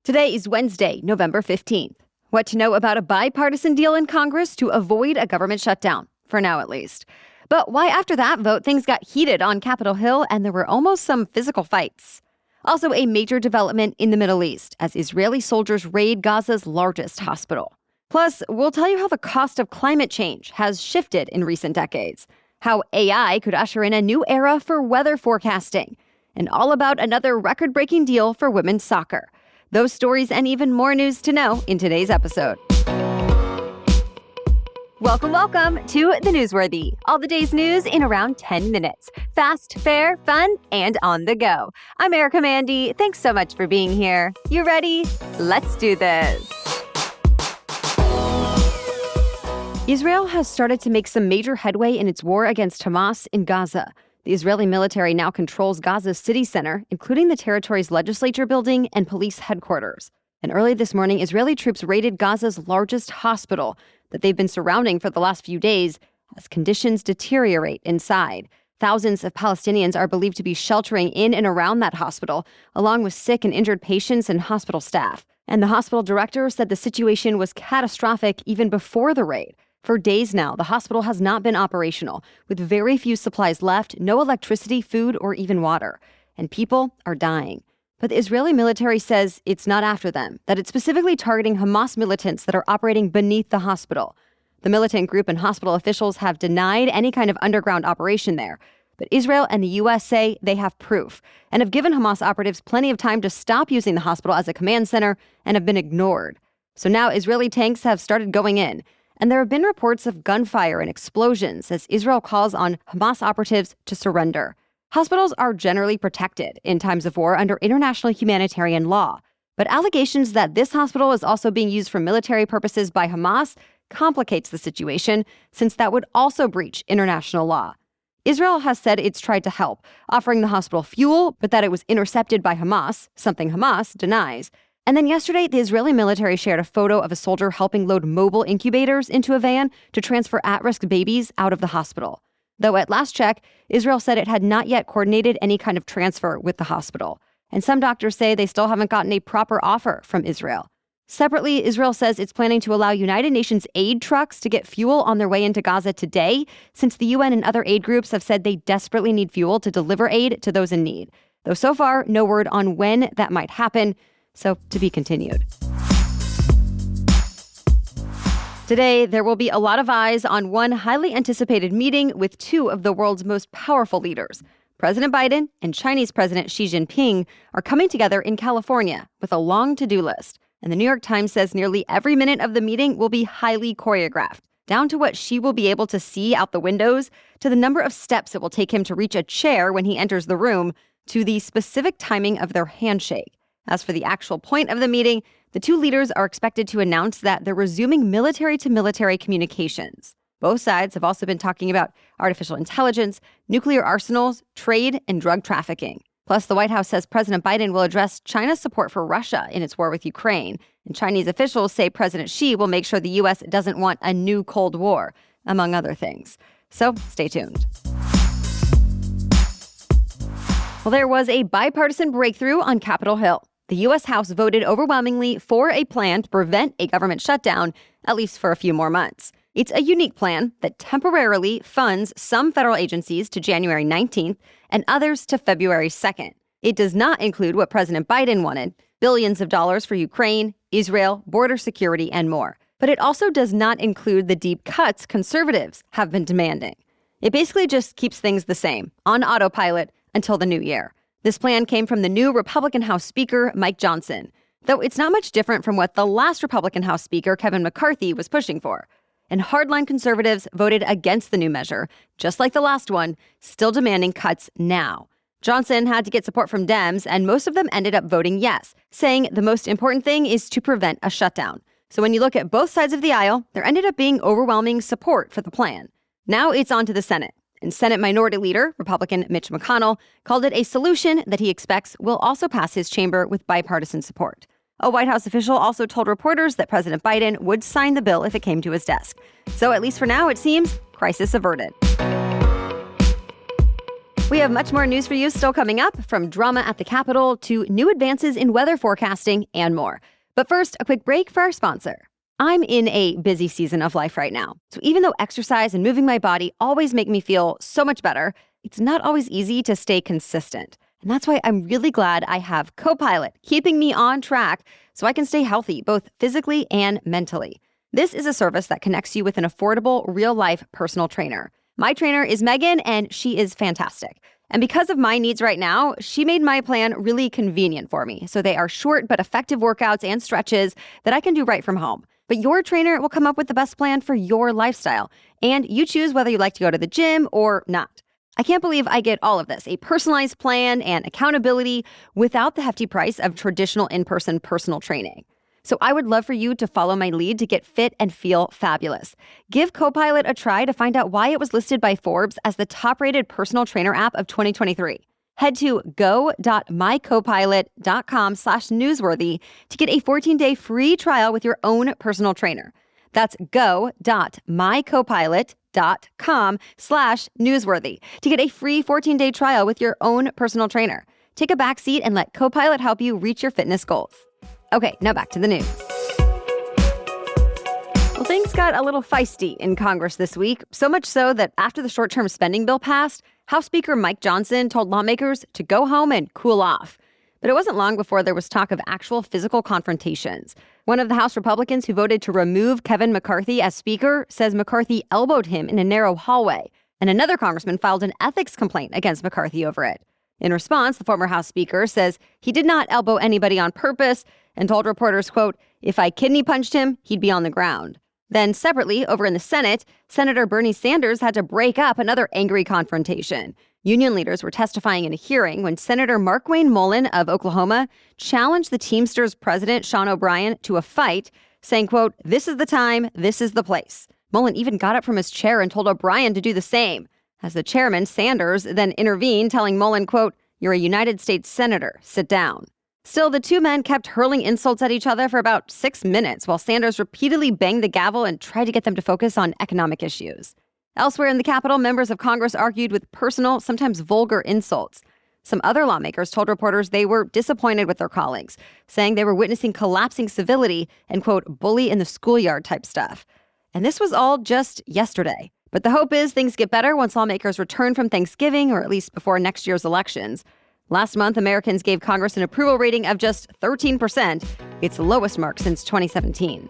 Today is Wednesday, November 15th. What to know about a bipartisan deal in Congress to avoid a government shutdown, for now at least. But why after that vote things got heated on Capitol Hill and there were almost some physical fights. Also a major development in the Middle East as Israeli soldiers raid Gaza's largest hospital. Plus, we'll tell you how the cost of climate change has shifted in recent decades, how AI could usher in a new era for weather forecasting, and all about another record-breaking deal for women's soccer. Those stories and even more news to know in today's episode. Welcome to The Newsworthy. All the day's news in around 10 minutes. Fast, fair, fun, and on the go. I'm Erica Mandy. Thanks so much for being here. You ready? Let's do this. Israel has started to make some major headway in its war against Hamas in Gaza. The Israeli military now controls Gaza's city center, including the territory's legislature building and police headquarters. And early this morning, Israeli troops raided Gaza's largest hospital that they've been surrounding for the last few days as conditions deteriorate inside. Thousands of Palestinians are believed to be sheltering in and around that hospital, along with sick and injured patients and hospital staff. And the hospital director said the situation was catastrophic even before the raid. For days now, the hospital has not been operational, with very few supplies left, no electricity, food, or even water. And people are dying. But the Israeli military says it's not after them, that it's specifically targeting Hamas militants that are operating beneath the hospital. The militant group and hospital officials have denied any kind of underground operation there. But Israel and the U.S. say they have proof and have given Hamas operatives plenty of time to stop using the hospital as a command center and have been ignored. So now Israeli tanks have started going in. And there have been reports of gunfire and explosions as Israel calls on Hamas operatives to surrender. Hospitals are generally protected in times of war under international humanitarian law. But allegations that this hospital is also being used for military purposes by Hamas complicates the situation, since that would also breach international law. Israel has said it's tried to help, offering the hospital fuel, but that it was intercepted by Hamas, something Hamas denies. And then yesterday, the Israeli military shared a photo of a soldier helping load mobile incubators into a van to transfer at-risk babies out of the hospital. Though at last check, Israel said it had not yet coordinated any kind of transfer with the hospital. And some doctors say they still haven't gotten a proper offer from Israel. Separately, Israel says it's planning to allow United Nations aid trucks to get fuel on their way into Gaza today, since the UN and other aid groups have said they desperately need fuel to deliver aid to those in need. Though so far, no word on when that might happen. So, to be continued. Today, there will be a lot of eyes on one highly anticipated meeting with two of the world's most powerful leaders. President Biden and Chinese President Xi Jinping are coming together in California with a long to-do list. And the New York Times says nearly every minute of the meeting will be highly choreographed, down to what Xi will be able to see out the windows, to the number of steps it will take him to reach a chair when he enters the room, to the specific timing of their handshake. As for the actual point of the meeting, the two leaders are expected to announce that they're resuming military-to-military communications. Both sides have also been talking about artificial intelligence, nuclear arsenals, trade, and drug trafficking. Plus, the White House says President Biden will address China's support for Russia in its war with Ukraine. And Chinese officials say President Xi will make sure the U.S. doesn't want a new Cold War, among other things. So, stay tuned. Well, there was a bipartisan breakthrough on Capitol Hill. The U.S. House voted overwhelmingly for a plan to prevent a government shutdown, at least for a few more months. It's a unique plan that temporarily funds some federal agencies to January 19th and others to February 2nd. It does not include what President Biden wanted, billions of dollars for Ukraine, Israel, border security, and more. But it also does not include the deep cuts conservatives have been demanding. It basically just keeps things the same, on autopilot, until the new year. This plan came from the new Republican House Speaker, Mike Johnson, though it's not much different from what the last Republican House Speaker, Kevin McCarthy, was pushing for. And hardline conservatives voted against the new measure, just like the last one, still demanding cuts now. Johnson had to get support from Dems, and most of them ended up voting yes, saying the most important thing is to prevent a shutdown. So when you look at both sides of the aisle, there ended up being overwhelming support for the plan. Now it's on to the Senate. And Senate Minority Leader, Republican Mitch McConnell, called it a solution that he expects will also pass his chamber with bipartisan support. A White House official also told reporters that President Biden would sign the bill if it came to his desk. So at least for now, it seems, crisis averted. We have much more news for you still coming up, from drama at the Capitol to new advances in weather forecasting and more. But first, a quick break for our sponsor. I'm in a busy season of life right now. So even though exercise and moving my body always make me feel so much better, it's not always easy to stay consistent. And that's why I'm really glad I have Copilot, keeping me on track so I can stay healthy, both physically and mentally. This is a service that connects you with an affordable, real-life personal trainer. My trainer is Megan, and she is fantastic. And because of my needs right now, she made my plan really convenient for me. So they are short but effective workouts and stretches that I can do right from home. But your trainer will come up with the best plan for your lifestyle. And you choose whether you like to go to the gym or not. I can't believe I get all of this, a personalized plan and accountability without the hefty price of traditional in-person personal training. So I would love for you to follow my lead to get fit and feel fabulous. Give Copilot a try to find out why it was listed by Forbes as the top-rated personal trainer app of 2023. Head to go.mycopilot.com/newsworthy to get a 14-day free trial with your own personal trainer. That's go.mycopilot.com/newsworthy to get a free 14-day trial with your own personal trainer. Take a backseat and let Copilot help you reach your fitness goals. Okay, now back to the news. Well, things got a little feisty in Congress this week, so much so that after the short-term spending bill passed, House Speaker Mike Johnson told lawmakers to go home and cool off. But it wasn't long before there was talk of actual physical confrontations. One of the House Republicans who voted to remove Kevin McCarthy as Speaker says McCarthy elbowed him in a narrow hallway, and another congressman filed an ethics complaint against McCarthy over it. In response, the former House Speaker says he did not elbow anybody on purpose and told reporters, quote, "If I kidney punched him, he'd be on the ground." Then separately, over in the Senate, Senator Bernie Sanders had to break up another angry confrontation. Union leaders were testifying in a hearing when Senator Markwayne Mullin of Oklahoma challenged the Teamsters president, Sean O'Brien, to a fight, saying, quote, "This is the time, this is the place." Mullin even got up from his chair and told O'Brien to do the same. As the chairman, Sanders, then intervened, telling Mullin, quote, "You're a United States senator, sit down." Still, the two men kept hurling insults at each other for about 6 minutes while Sanders repeatedly banged the gavel and tried to get them to focus on economic issues. Elsewhere in the Capitol, members of Congress argued with personal, sometimes vulgar insults. Some other lawmakers told reporters they were disappointed with their colleagues, saying they were witnessing collapsing civility and, quote, bully in the schoolyard type stuff. And this was all just yesterday. But the hope is things get better once lawmakers return from Thanksgiving, or at least before next year's elections. Last month, Americans gave Congress an approval rating of just 13%, its lowest mark since 2017.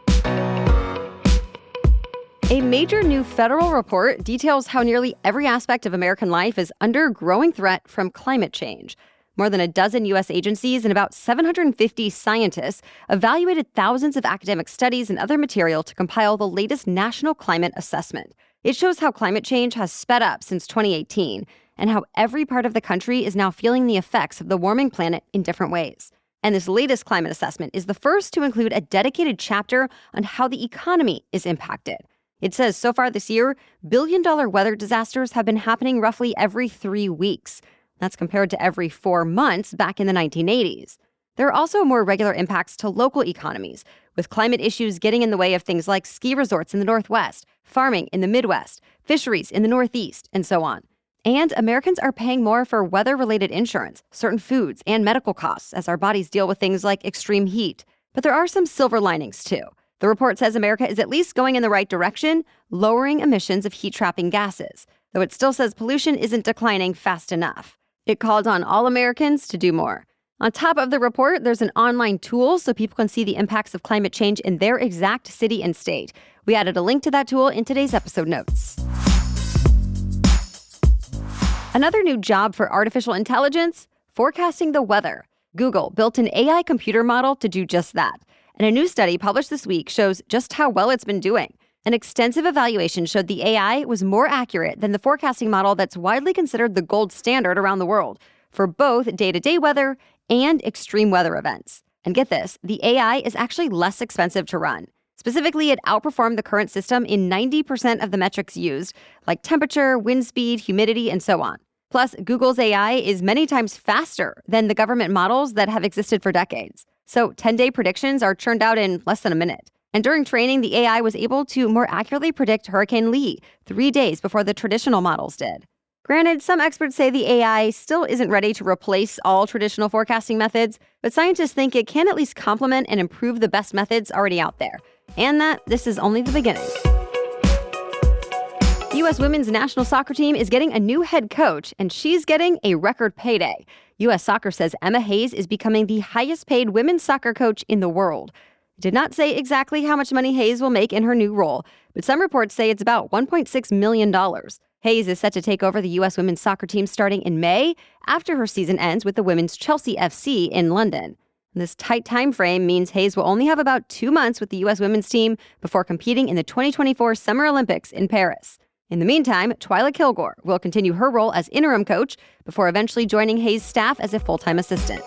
A major new federal report details how nearly every aspect of American life is under growing threat from climate change. More than a dozen U.S. agencies and about 750 scientists evaluated thousands of academic studies and other material to compile the latest national climate assessment. It shows how climate change has sped up since 2018 and how every part of the country is now feeling the effects of the warming planet in different ways. And this latest climate assessment is the first to include a dedicated chapter on how the economy is impacted. It says so far this year, billion-dollar weather disasters have been happening roughly every 3 weeks. That's compared to every 4 months back in the 1980s. There are also more regular impacts to local economies, with climate issues getting in the way of things like ski resorts in the Northwest, farming in the Midwest, fisheries in the Northeast, and so on. And Americans are paying more for weather-related insurance, certain foods, and medical costs as our bodies deal with things like extreme heat. But there are some silver linings, too. The report says America is at least going in the right direction, lowering emissions of heat-trapping gases, though it still says pollution isn't declining fast enough. It called on all Americans to do more. On top of the report, there's an online tool so people can see the impacts of climate change in their exact city and state. We added a link to that tool in today's episode notes. Another new job for artificial intelligence, forecasting the weather. Google built an AI computer model to do just that. And a new study published this week shows just how well it's been doing. An extensive evaluation showed the AI was more accurate than the forecasting model that's widely considered the gold standard around the world for both day-to-day weather and extreme weather events. And get this, the AI is actually less expensive to run. Specifically, it outperformed the current system in 90% of the metrics used, like temperature, wind speed, humidity, and so on. Plus, Google's AI is many times faster than the government models that have existed for decades. So 10-day predictions are churned out in less than a minute. And during training, the AI was able to more accurately predict Hurricane Lee 3 days before the traditional models did. Granted, some experts say the AI still isn't ready to replace all traditional forecasting methods, but scientists think it can at least complement and improve the best methods already out there, and that this is only the beginning. The U.S. women's national soccer team is getting a new head coach, and she's getting a record payday. U.S. Soccer says Emma Hayes is becoming the highest-paid women's soccer coach in the world. It did not say exactly how much money Hayes will make in her new role, but some reports say it's about $1.6 million. Hayes is set to take over the U.S. women's soccer team starting in May, after her season ends with the women's Chelsea FC in London. This tight time frame means Hayes will only have about 2 months with the U.S. women's team before competing in the 2024 Summer Olympics in Paris. In the meantime, Twyla Kilgore will continue her role as interim coach before eventually joining Hayes' staff as a full-time assistant.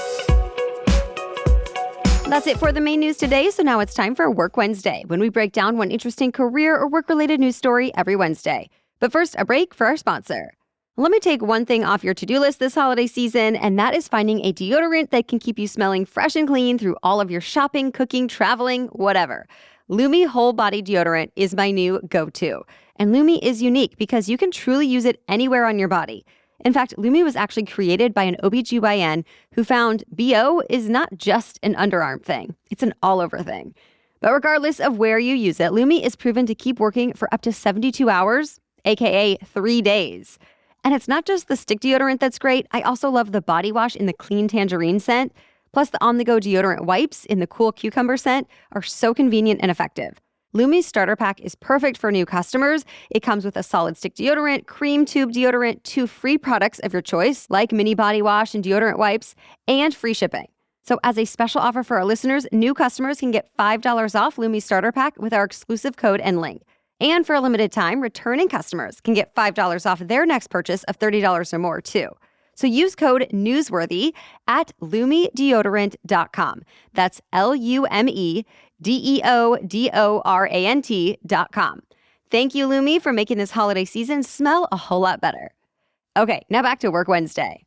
That's it for the main news today, so now it's time for Work Wednesday, when we break down one interesting career or work-related news story every Wednesday. But first, a break for our sponsor. Let me take one thing off your to-do list this holiday season, and that is finding a deodorant that can keep you smelling fresh and clean through all of your shopping, cooking, traveling, whatever. Lumi Whole Body Deodorant is my new go-to. And Lumi is unique because you can truly use it anywhere on your body. In fact, Lumi was actually created by an OBGYN who found BO is not just an underarm thing. It's an all-over thing. But regardless of where you use it, Lumi is proven to keep working for up to 72 hours, aka 3 days. And it's not just the stick deodorant that's great. I also love the body wash in the clean tangerine scent. Plus, the on-the-go deodorant wipes in the cool cucumber scent are so convenient and effective. Lumi's starter pack is perfect for new customers. It comes with a solid stick deodorant, cream tube deodorant, 2 free products of your choice, like mini body wash and deodorant wipes, and free shipping. So as a special offer for our listeners, new customers can get $5 off Lumi's starter pack with our exclusive code and link. And for a limited time, returning customers can get $5 off their next purchase of $30 or more, too. So use code NEWSWORTHY at LumiDeodorant.com. That's LumiDeodorant.com. Thank you, Lumi, for making this holiday season smell a whole lot better. Okay, now back to Work Wednesday.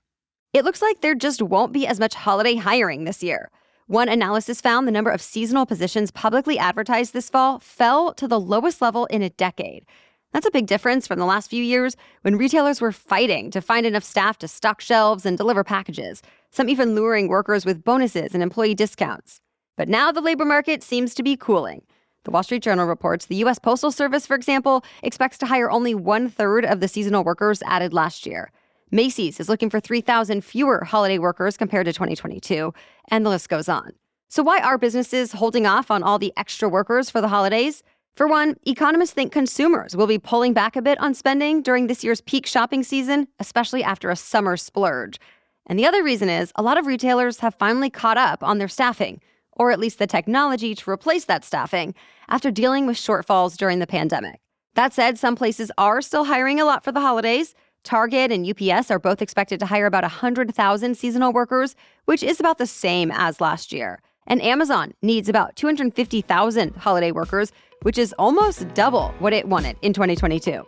It looks like there just won't be as much holiday hiring this year. One analysis found the number of seasonal positions publicly advertised this fall fell to the lowest level in a decade. That's a big difference from the last few years when retailers were fighting to find enough staff to stock shelves and deliver packages, some even luring workers with bonuses and employee discounts. But now the labor market seems to be cooling. The Wall Street Journal reports the U.S. Postal Service, for example, expects to hire only 1/3 of the seasonal workers added last year. Macy's is looking for 3,000 fewer holiday workers compared to 2022, and the list goes on. So why are businesses holding off on all the extra workers for the holidays? For one, economists think consumers will be pulling back a bit on spending during this year's peak shopping season, especially after a summer splurge. And the other reason is a lot of retailers have finally caught up on their staffing, or at least the technology to replace that staffing, after dealing with shortfalls during the pandemic. That said, some places are still hiring a lot for the holidays. Target and UPS are both expected to hire about 100,000 seasonal workers, which is about the same as last year. And Amazon needs about 250,000 holiday workers, which is almost double what it wanted in 2022.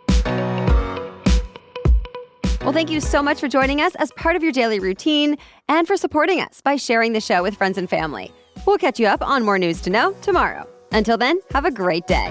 Well, thank you so much for joining us as part of your daily routine and for supporting us by sharing the show with friends and family. We'll catch you up on more news to know tomorrow. Until then, have a great day.